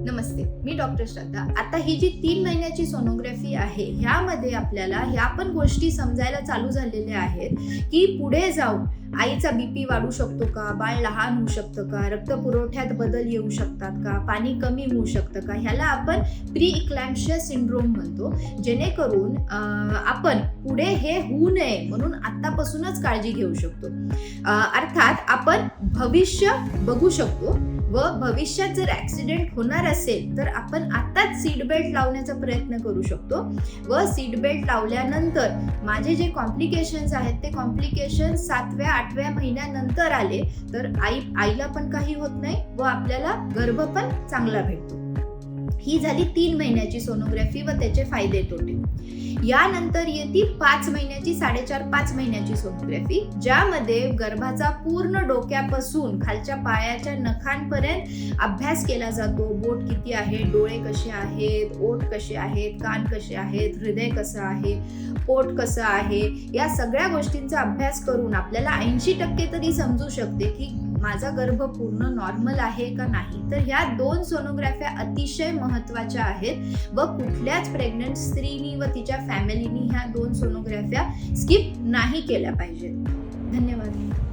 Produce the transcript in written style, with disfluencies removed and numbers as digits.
नमस्ते, मी doctor श्रद्धा. आता ही जी 3 महिन्याची sonography आहे, ह्यामध्ये आपल्याला ह्या पण गोष्टी समजायला चालू झालेल्या आहेत की पुढे जाऊन आईचा बीपी वाढू शकतो का, बाळ लहान होऊ शकतं का, रक्तपुरवठ्यात बदल येऊ शकतात का, पाणी कमी होऊ शकतं का, ह्याला आपण प्री इक्लॅम्पशिया सिंड्रोम म्हणतो. जेणेकरून आपण पुढे हे होऊ नये म्हणून आतापासूनच काळजी घेऊ शकतो. अर्थात आपण भविष्य बघू शकतो व भविष्यात जर ऍक्सिडेंट होणार असेल तर आपण आताच सीट बेल्ट लावण्याचा प्रयत्न करू शकतो व सीट बेल्ट लावल्यानंतर माझे जे कॉम्प्लिकेशन्स आहेत ते कॉम्प्लिकेशन्स 7व्या-8व्या महिन्यानंतर आले तर आईला पण काही होत नाही व आपल्याला गर्भ पण चांगला भेटतो. ही झाली 3 महिन्याची सोनोग्राफी व त्याचे फायदे तोटे. यानंतर येते 5 महिन्याची 4.5 महिन्याची सोनोग्राफी, ज्यामध्ये गर्भाचा पूर्ण डोक्यापासून खालच्या पायाच्या नखांपर्यंत अभ्यास केला जातो. बोट किती आहे, डोळे कसे आहेत, ओठ कसे आहेत, कान कसे आहेत, हृदय कसं आहे, पोट कसं आहे, या सगळ्या गोष्टींचा अभ्यास करून आपल्याला 80% तरी समजू शकते की माझा गर्भ पूर्ण नॉर्मल आहे का नाही. तर ह्या 2 सोनोग्राफ्या अतिशय महत्त्वाच्या आहेत व कुठल्याच प्रेग्नंट स्त्रीनी व तिच्या फॅमिलीनी ह्या 2 सोनोग्राफ्या स्किप नाही केल्या पाहिजेत. धन्यवाद.